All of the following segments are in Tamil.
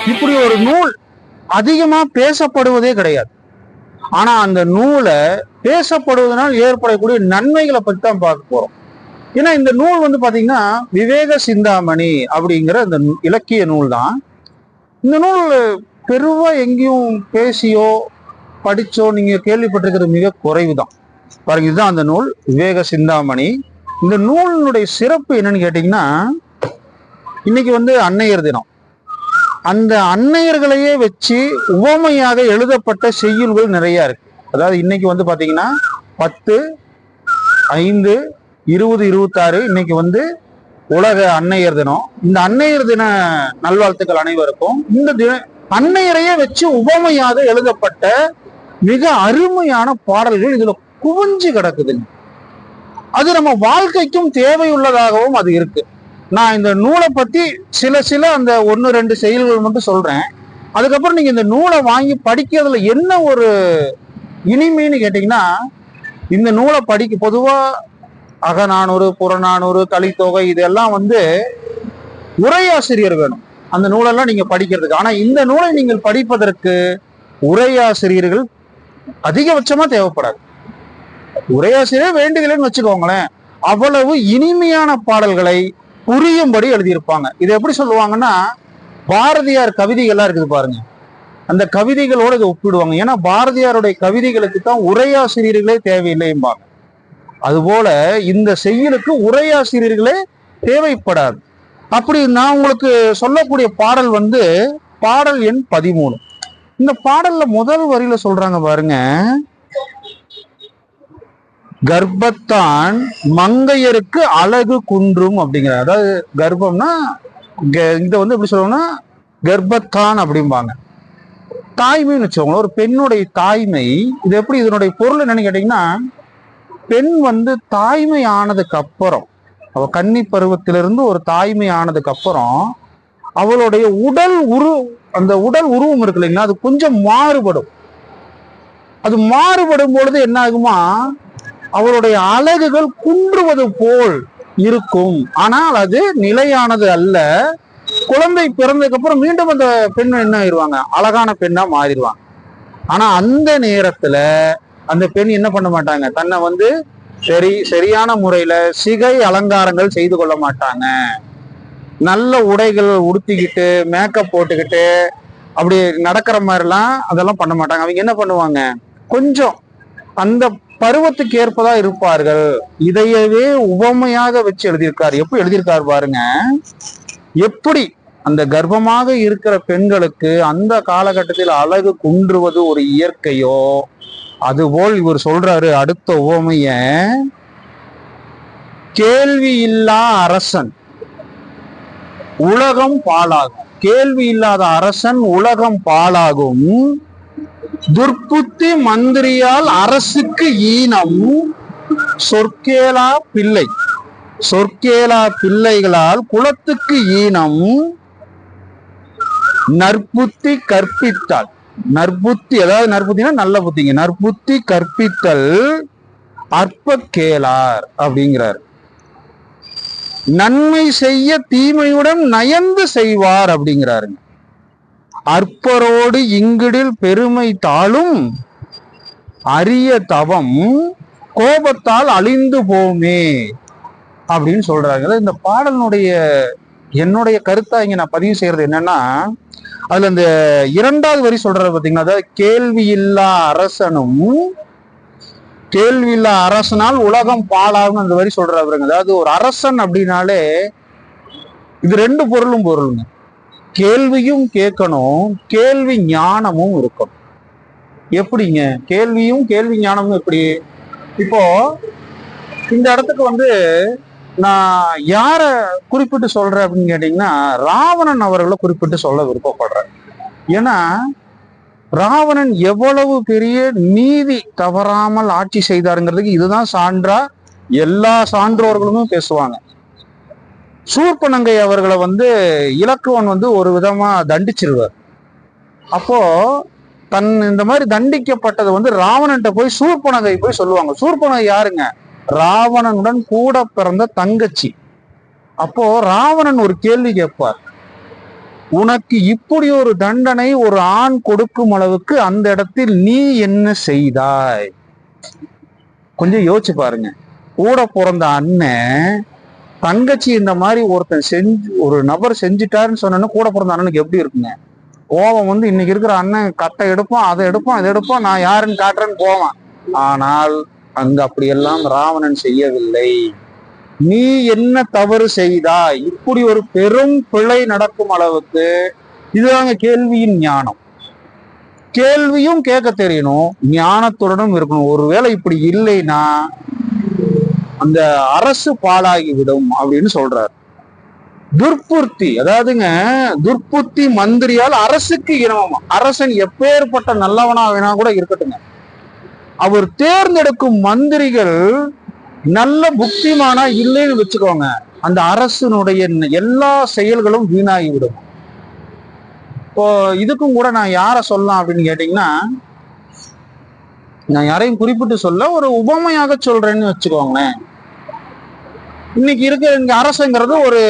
இப்படி ஒரு நூல் அதிகமா பேசப்படுவதே கிடையாது. ஆனா அந்த நூலை பேசப்படுவதனால் ஏற்படக்கூடிய நன்மைகளை பற்றி தான் பார்க்க போறோம். ஏன்னா இந்த நூல் வந்து பாத்தீங்கன்னா விவேக சிந்தாமணி அப்படிங்கிற இந்த இலக்கிய நூல் தான். இந்த நூல் பெருவா எங்கேயும் பேசியோ படிச்சோ நீங்க கேள்விப்பட்டிருக்கிறது மிக குறைவு தான். பாருங்க, இதுதான் அந்த நூல், விவேக சிந்தாமணி. இந்த நூலினுடைய சிறப்பு என்னன்னு கேட்டீங்கன்னா, இன்னைக்கு வந்து அன்னையர் தினம். அந்த அன்னையர்களையே வச்சு உவமையாக எழுதப்பட்ட செய்யுள்கள் நிறைய இருக்கு. அதாவது இன்னைக்கு வந்து பாத்தீங்கன்னா 10, 5, 20, 26 இன்னைக்கு வந்து உலக அன்னையர் தினம். இந்த அன்னையர் தின நல்வாழ்த்துக்கள் அனைவருக்கும். இந்த அன்னையரையே வச்சு உவமையாக எழுதப்பட்ட மிக அருமையான பாடல்கள் இதுல குவிஞ்சு கிடக்குதுங்க. அது நம்ம வாழ்க்கைக்கும் தேவையுள்ளதாகவும் அது இருக்கு. நான் இந்த நூலை பத்தி சில அந்த 1-2 செயல்கள் மட்டும் சொல்றேன். அதுக்கப்புறம் நீங்க இந்த நூலை வாங்கி படிக்கிறதுல என்ன ஒரு இனிமைன்னு கேட்டீங்கன்னா, இந்த நூலை படிக்க பொதுவா அகநானூறு, புறநானூறு, கலித்தொகை இதெல்லாம் வந்து உரையாசிரியர் வேணும் அந்த நூலெல்லாம் நீங்க படிக்கிறதுக்கு. ஆனா இந்த நூலை நீங்கள் படிப்பதற்கு உரையாசிரியர்கள் அதிகபட்சமா தேவைப்படாது. உரையாசிரியர் வேண்டுதல்னு வச்சுக்கோங்களேன். அவ்வளவு இனிமையான பாடல்களை புரியும்படி எழுதியிருப்பாங்க. இது எப்படி சொல்லுவாங்கன்னா, பாரதியார் கவிதைகள்லாம் இருக்குது பாருங்க, அந்த கவிதைகளோடு இதை ஒப்பிடுவாங்க. ஏன்னா பாரதியாருடைய கவிதைகளுக்கு தான் உரையாசிரியர்களே தேவையில்லைம்பாங்க. அதுபோல இந்த செய்யுளுக்கு உரையாசிரியர்களே தேவைப்படாது. அப்படி நான் உங்களுக்கு சொல்லக்கூடிய பாடல் வந்து பாடல் எண் 13. இந்த பாடல்ல முதல் வரியில சொல்றாங்க பாருங்க, கர்ப்பத்தான் மங்கையருக்கு அழகு குன்றும் அப்படிங்கிற. அதாவது கர்ப்பம்னா இத வந்து எப்படி சொல்லுவாங்கன்னா கர்ப்பத்தான் அப்படிம்பாங்க, தாய்மைன்னு வச்சுக்கோங்களேன், ஒரு பெண்ணுடைய தாய்மை. இது எப்படி, இதனுடைய பொருள் என்னன்னு கேட்டீங்கன்னா, பெண் வந்து தாய்மை ஆனதுக்கு அப்புறம், அவ கன்னி பருவத்திலிருந்து ஒரு தாய்மை ஆனதுக்கு அப்புறம் அவளுடைய அந்த உடல் உருவம் இருக்கு இல்லைங்களா, அது கொஞ்சம் மாறுபடும். அது மாறுபடும் பொழுது என்ன ஆகுமா, அவளுடைய அழகுகள் குன்றுவது போல் இருக்கும். ஆனால் அது நிலையானது அல்ல. குழந்தை பிறந்ததுக்கு அப்புறம் மீண்டும் அந்த பெண் என்ன ஆயிடுவாங்க, அழகான பெண்ணா மாறிடுவாங்க. ஆனா அந்த நேரத்துல அந்த பெண் என்ன பண்ண மாட்டாங்க, தன்னை வந்து சரியான முறையில சிகை அலங்காரங்கள் செய்து கொள்ள மாட்டாங்க. நல்ல உடைகள் உடுத்திக்கிட்டு மேக்கப் போட்டுக்கிட்டு அப்படி நடக்கிற மாதிரிலாம் அதெல்லாம் பண்ண மாட்டாங்க. அவங்க என்ன பண்ணுவாங்க, கொஞ்சம் அந்த பருவத்துக்கு ஏற்பதா இருப்பார்கள். இதையவே உவமையாக வச்சு எழுதியிருக்காரு. எப்படி எழுதியிருக்காரு பாருங்க, எப்படி அந்த கர்ப்பமாக இருக்கிற பெண்களுக்கு அந்த காலகட்டத்தில் அழகு குன்றுவது ஒரு இயற்கையோ, அதுபோல் இவர் சொல்றாரு அடுத்த உவமைய, கேள்வி இல்லா அரசன் உலகம் பாழாகும். கேள்வி இல்லாத அரசன் உலகம் பாழாகும். துர்ப்புத்தி மந்திரியால் அரசுக்கு ஈனம். சொற்கேலா பிள்ளை, சொற்கேலா பிள்ளைகளால் குலத்துக்கு ஈனம். நற்புத்தி கற்பித்தால், நற்புத்தி அதாவது நற்புத்தினா நல்ல புத்திங்க, நற்புத்தி கற்பித்தல் அற்ப கேளார் அப்படிங்கிறார். நன்மை செய்ய தீமையுடன் நயந்து செய்வார் அப்படிங்கிறாருங்க. அற்பரோடு இங்கிடில் பெருமை தாளும் அரிய தவம் கோபத்தால் அழிந்து போமே அப்படின்னு சொல்றாங்க. இந்த பாடலினுடைய என்னுடைய கருத்தா இங்க நான் பதிவு செய்யறது என்னன்னா, அதுல இந்த 2வது வரி சொல்றது பாத்தீங்கன்னா, அதாவது கேள்வி இல்லா அரசனும், கேள்வி இல்லா அரசனால் உலகம் பாழாகும் அந்த வரி சொல்றாருங்க. அதாவது ஒரு அரசன் அப்படின்னாலே இது 2 பொருளுங்க. கேள்வியும் கேட்கணும், கேள்வி ஞானமும் இருக்கணும். எப்படிங்க கேள்வியும் கேள்வி ஞானமும் எப்படி? இப்போ இந்த இடத்துக்கு வந்து நான் யார குறிப்பிட்டு சொல்றேன் அப்படின்னு கேட்டீங்கன்னா, ராவணன் அவர்களை குறிப்பிட்டு சொல்ல விருப்பப்படுறேன். ஏன்னா ராவணன் எவ்வளவு பெரிய நீதி தவறாமல் ஆட்சி செய்தாருங்கிறதுக்கு இதுதான் சான்றா எல்லா சான்றோர்களுமே பேசுவாங்க. சூர்பனங்கை அவர்களை வந்து இலக்குவன் வந்து ஒரு விதமா தண்டிச்சிருவார். அப்போ இந்த மாதிரி தண்டிக்கப்பட்டது வந்து ராவணன்ட்ட போய் சூர்பனகை போய் சொல்லுவாங்க. சூர்பனகை யாருங்க, ராவணனுடன் கூட பிறந்த தங்கச்சி. அப்போ ராவணன் ஒரு கேள்வி கேட்பார், உனக்கு இப்படி ஒரு தண்டனை ஒரு ஆண் கொடுக்கும் அளவுக்கு அந்த இடத்தில் நீ என்ன செய்தாய்? கொஞ்சம் யோசிச்சு பாருங்க. கூட பிறந்த அண்ணன் தங்கச்சி இந்த மாதிரி ஒருத்தன் ஒரு நபர் செஞ்சுட்டாருன்னு சொன்னா கூட பிறந்த அண்ணனுக்கு எப்படி இருக்குங்க? கோபம் வந்து இன்னைக்கு இருக்கிற அண்ணன் கட்டை எடுப்பான், அதை எடுப்பான், இதை எடுப்பான், நான் யாருன்னு காட்டுறேன்னு போவான். ஆனால் அங்க அப்படியெல்லாம் ராவணன் செய்யவில்லை. நீ என்ன தவறு செய்தாய்? இப்படி ஒரு பெரும் பிழை நடக்கும் அளவுக்கு இதுதாங்க கேள்வியின் ஞானம். கேள்வியும் கேட்க தெரியணும், ஞானத்துடனும் இருக்கணும். ஒருவேளை இப்படி இல்லைன்னா அந்த அரசு பாழாகிவிடும் அப்படின்னு சொல்றாரு. துர்புத்தி, அதாவதுங்க துர்புத்தி மந்திரியால் அரசுக்கு இனமா. அரசன் எப்பேற்பட்ட நல்லவனா வேணா கூட இருக்கட்டுங்க, அவர் தேர்ந்தெடுக்கும் மந்திரிகள் நல்ல புத்திமானா இல்லைன்னு வச்சுக்கோங்க, அந்த அரசனுடைய எல்லா செயல்களும் வீணாகிவிடும். இப்போ இதுக்கும் கூட நான் யார சொல்லலாம் அப்படின்னு கேட்டீங்கன்னா, நான் யாரையும் குறிப்பிட்டு சொல்ல, ஒரு உபமையாக சொல்றேன்னு வச்சுக்கோங்களேன். இன்னைக்கு இருக்க அரசுங்கிறது ஒரு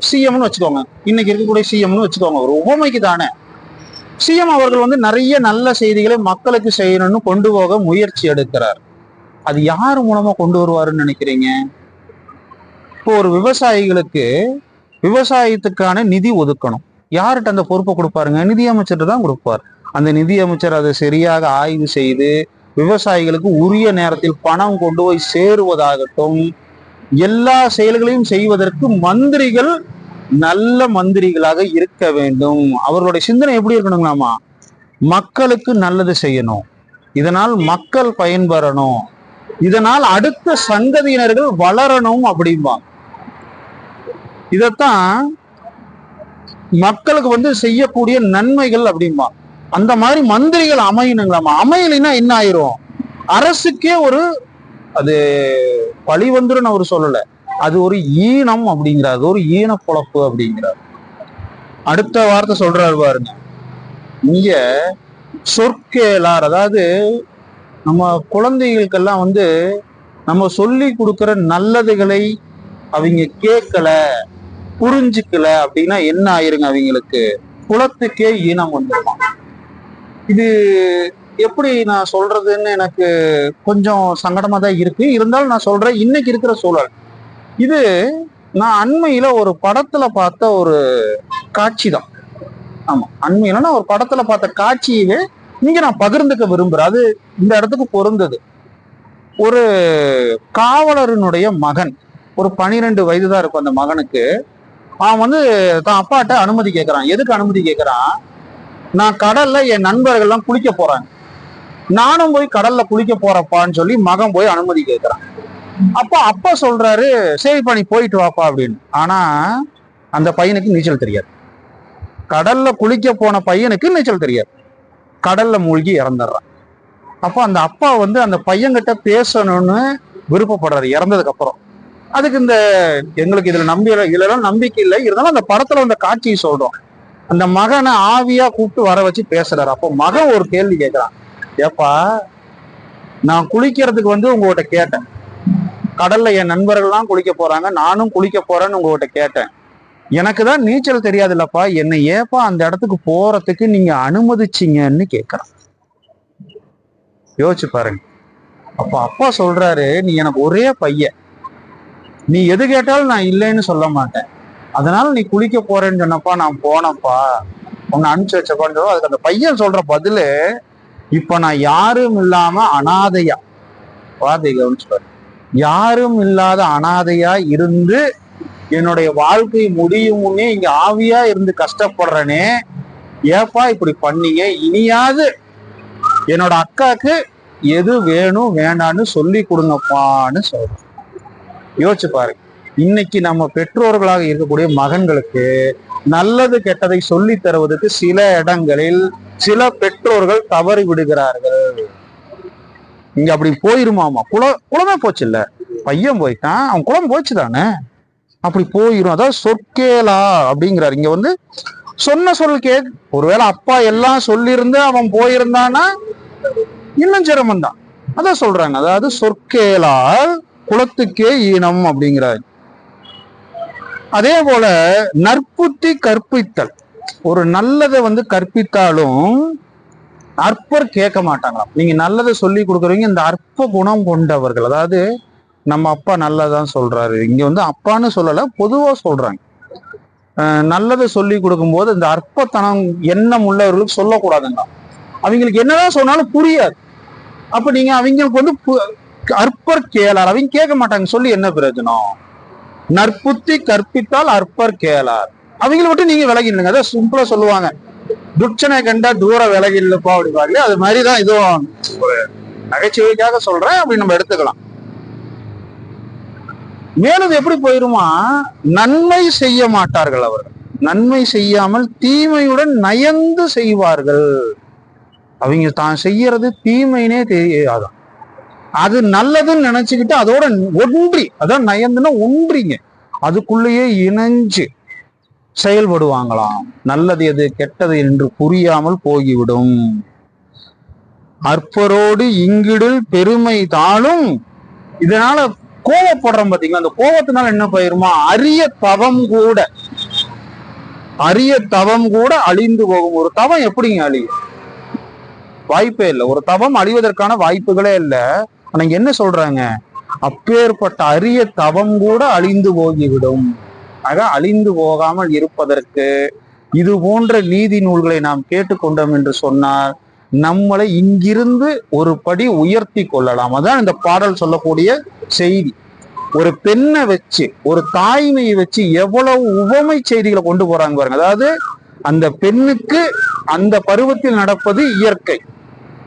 சிஎம்னு வச்சுக்கோங்க. இன்னைக்கு இருக்கக்கூடிய சிஎம்னு வச்சுக்கோங்க, ஒரு உபமைக்கு தானே. சிஎம் அவர்கள் வந்து நிறைய நல்ல செய்திகளை மக்களுக்கு செய்யணும்னு கொண்டு போக முயற்சி எடுக்கிறார். அது யார் மூலமா கொண்டு வருவாருன்னு நினைக்கிறீங்க? இப்போ ஒரு விவசாயிகளுக்கு விவசாயத்துக்கான நிதி ஒதுக்கணும். யார்கிட்ட அந்த பொறுப்பை கொடுப்பாருங்க? நிதியமைச்சர் தான் கொடுப்பார். அந்த நிதியமைச்சர் அதை சரியாக ஆய்வு செய்து விவசாயிகளுக்கு உரிய நேரத்தில் பணம் கொண்டு போய் சேருவதாகட்டும், எல்லா செயல்களையும் செய்வதற்கு மந்திரிகள் நல்ல மந்திரிகளாக இருக்க வேண்டும். அவர்களுடைய சிந்தனை எப்படி இருக்கணுங்களாமா? மக்களுக்கு நல்லது செய்யணும், இதனால் மக்கள் பயன்பெறணும், இதனால் அடுத்த சங்கதியினர்கள் வளரணும் அப்படிம்பாங்க. இதத்தான் மக்களுக்கு வந்து செய்யக்கூடிய நன்மைகள் அப்படிம்பா. அந்த மாதிரி மந்திரிகள் அமையணுங்களாமா. அமையலைன்னா என்ன ஆயிரும்? அரசுக்கே ஒரு அது பழி வந்துருன்னு அவர் சொல்லல, அது ஒரு ஈனம் அப்படிங்கிறார், அது ஒரு ஈன பொழப்பு அப்படிங்கிறார். அடுத்த வார்த்தை சொல்றாரு பாருங்க, இங்க சொற்கேளார். அதாவது நம்ம குழந்தைகளுக்கெல்லாம் வந்து நம்ம சொல்லி கொடுக்கிற நல்லதுகளை அவங்க கேட்கல, புரிஞ்சுக்கல அப்படின்னா என்ன ஆயிருங்க? அவங்களுக்கு குலத்துக்கே ஈனம் வந்துருமா. இது எப்படி நான் சொல்றதுன்னு எனக்கு கொஞ்சம் சங்கடமா தான் இருக்கு. இருந்தாலும் நான் சொல்றேன், இன்னைக்கு இருக்கிற சூழல் இது. நான் அண்மையில ஒரு படத்துல பார்த்த ஒரு காட்சி தான். ஆமா, அண்மையில நான் ஒரு படத்துல பார்த்த காட்சியவே இங்க நான் பகிர்ந்துக்க விரும்புறேன். அது இந்த இடத்துக்கு பொருந்தது. ஒரு காவலரினுடைய மகன், ஒரு 12 வயது தான் இருக்கும் அந்த மகனுக்கு. அவன் வந்து தான் அப்பாட்ட அனுமதி கேட்கறான். எதுக்கு அனுமதி கேட்கறான்? நான் கடல்ல என் நண்பர்கள்லாம் குளிக்க போறாங்க, நானும் போய் கடல்ல குளிக்க போறப்பான்னு சொல்லி மகன் போய் அனுமதி கேட்கறான். அப்பா சொல்றாரு, சரிப்பா நீ போயிட்டு வாப்பா அப்படின்னு. ஆனா அந்த பையனுக்கு நீச்சல் தெரியாது. கடல்ல குளிக்க போன பையனுக்கு நீச்சல் தெரியாது. கடல்ல மூழ்கி இறந்துடுறான். அப்போ அந்த அப்பா வந்து அந்த பையன்கிட்ட பேசணும்னு விருப்பப்படுறாரு இறந்ததுக்கு அப்புறம். அதுக்கு இந்த எங்களுக்கு இதுல நம்பிக்கை இல்லை, இருந்தாலும் அந்த படத்துல அந்த காட்சியை சொல்றோம். அந்த மகனை ஆவியா கூப்பிட்டு வர வச்சு பேசுறாரு. அப்போ மகன் ஒரு கேள்வி கேட்கிறான், ஏப்பா நான் குளிக்கிறதுக்கு வந்து உங்ககிட்ட கேட்டேன், கடல்ல என் நண்பர்கள்லாம் குளிக்க போறாங்க, நானும் குளிக்க போறேன்னு உங்ககிட்ட கேட்டேன், எனக்கு தான் நீச்சல் தெரியாது இல்லப்பா, என்னை ஏப்பா அந்த இடத்துக்கு போறதுக்கு நீங்க அனுமதிச்சிங்கன்னு கேட்கறான். யோசிச்சு பாருங்க. அப்ப அப்பா சொல்றாரு, நீ எனக்கு ஒரே பையன், நீ எது கேட்டாலும் நான் இல்லைன்னு சொல்ல மாட்டேன், அதனால நீ குளிக்க போறேன்னு சொன்னப்பா நான் போனப்பா, உன்னை அனுப்பிச்சு வச்சப்பான்னு சொல்லுவோம். அதுக்கு அந்த பையன் சொல்ற பதிலு, இப்ப நான் யாரும் இல்லாம அனாதையா, வார்த்தை கவனிச்சுப்பாரு, யாரும் இல்லாத அனாதையா இருந்து என்னுடைய வாழ்க்கை முடியும் முன்னே இங்க ஆவியா இருந்து கஷ்டப்படுறனே, ஏப்பா இப்படி பண்ணீங்க, இனியாவது என்னோட அக்காக்கு எது வேணும் வேண்டான்னு சொல்லி கொடுங்கப்பான்னு சொல்றேன். யோசிச்சு பாருங்க. இன்னைக்கு நம்ம பெற்றோர்களாக இருக்கக்கூடிய மகன்களுக்கு நல்லது கெட்டதை சொல்லி தருவதற்கு சில இடங்களில் சில பெற்றோர்கள் தவறி விடுகிறார்கள். இங்க அப்படி போயிருமாமா, குலமே போச்சு இல்ல, பையன் போயிட்டான், அவன் குலம் போச்சு தானே, அப்படி போயிரும். அதாவது சொற்கேளா அப்படிங்கிறாரு. இங்க வந்து சொன்ன சொல் ஒருவேளை அப்பா எல்லாம் சொல்லியிருந்து அவன் போயிருந்தானா இன்னும் சிரமம் தான். அதான் சொல்றாங்க, அதாவது சொற்கேளால் குலத்துக்கே ஈனம் அப்படிங்கிறாரு. அதே போல நற்புத்தி கற்பித்தல், ஒரு நல்லதை வந்து கற்பித்தாலும் அற்பர் கேட்க மாட்டாங்களாம். நீங்க நல்லதை சொல்லி கொடுக்குறீங்க, இந்த அற்ப குணம் கொண்டவர்கள், அதாவது நம்ம அப்பா நல்லதான் சொல்றாரு, இங்க வந்து அப்பான்னு சொல்லல, பொதுவா சொல்றாங்க. நல்லதை சொல்லி கொடுக்கும் போது இந்த அற்பத்தனம் எண்ணம் உள்ளவர்களுக்கு சொல்லக்கூடாதுங்க. அவங்களுக்கு என்னதான் சொன்னாலும் புரியாது. அப்ப நீங்க அவங்களுக்கு வந்து அற்பர் கேளார், அவங்க கேட்க மாட்டாங்க, சொல்லி என்ன பிரயோஜனம்? நற்புத்தி கற்பித்தால் அற்பர் கேளார். அவங்களை விட்டு நீங்க விலகிடுங்க. அதான் சிம்பிளா சொல்லுவாங்க, துட்சனை கண்டா தூர விலகி இல்லப்பா அப்படிப்பாங்களே, அது மாதிரிதான் இதுவும் ஒரு நகைச்சுவைக்காக சொல்றேன், அப்படி நம்ம எடுத்துக்கலாம். மேலும் எப்படி போயிருமா, நன்மை செய்ய மாட்டார்கள் அவர்கள், நன்மை செய்யாமல் தீமையுடன் நயந்து செய்வார்கள். அவங்க தான் செய்யறது தீமைனே தெரியாதான், அது நல்லதுன்னு நினைச்சுக்கிட்டு அதோட ஒன்றி, அதான் நயந்துன்னா ஒன்றிங்க, அதுக்குள்ளேயே இணைஞ்சு செயல்படுவாங்களாம். நல்லது எது கெட்டது என்று புரியாமல் போய்விடும். அற்பரோடு இங்கிடில் பெருமை தாளும். இதனால கோவப்படுறோம் பாத்தீங்களா, அந்த கோபத்தினால என்ன போயிருமா, அரிய தவம் கூட அழிந்து போகும். ஒரு தவம் எப்படிங்க அழியும்? வாய்ப்பே இல்லை. ஒரு தவம் அழிவதற்கான வாய்ப்புகளே இல்லை. ஆனா என்ன சொல்றாங்க, அப்பேற்பட்ட அரிய தவம் கூட அழிந்து போகிவிடும். ஆக அழிந்து போகாமல் இருப்பதற்கு இது போன்ற நீதி நூல்களை நாம் கேட்டுக்கொண்டோம் என்று சொன்னால் நம்மளை இங்கிருந்து ஒரு படி உயர்த்தி கொள்ளலாம். அதான் இந்த பாடல் சொல்லக்கூடிய செய்தி. ஒரு பெண்ணை வச்சு, ஒரு தாய்மையை வச்சு எவ்வளவு உவமை செய்திகளை கொண்டு போறாங்க பாருங்க. அதாவது அந்த பெண்ணுக்கு அந்த பருவத்தில் நடப்பது இயற்கை,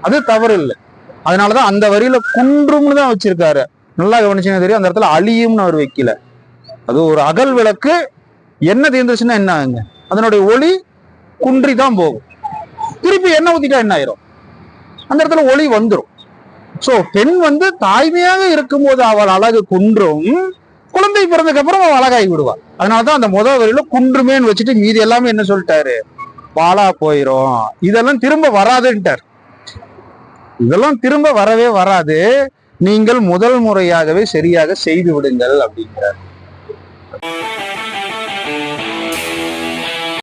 அது தவறு இல்லை. அதனாலதான் அந்த வரியில குன்றும்னு தான் வச்சிருக்காரு. நல்லா கவனிச்சுன்னா தெரியும், அந்த இடத்துல அழியும்னு அவர் வைக்கல. அது ஒரு அகல் விளக்கு, என்ன தீர்ந்துச்சுன்னா என்ன ஆகுங்க, அதனுடைய ஒளி குன்றி தான் போகும். திருப்பி எண்ணெய் ஊத்திட்டா என்ன ஆயிரும், அந்த இடத்துல ஒளி வந்துடும். சோ பெண் வந்து தாய்மையாக இருக்கும்போது அவள் அழகு குன்றும், குழந்தை பிறந்ததுக்கு அப்புறம் அவள் அழகாகி விடுவாள். அதனாலதான் அந்த முதல் வரையில குன்றுமேன்னு வச்சுட்டு மீதி எல்லாமே என்ன சொல்லிட்டாரு, பாலா போயிரும், இதெல்லாம் திரும்ப வராதுன்ட்டார். இதெல்லாம் திரும்ப வரவே வராது, நீங்கள் முதல் முறையாகவே சரியாக செய்து விடுங்கள் அப்படிங்கிறார்.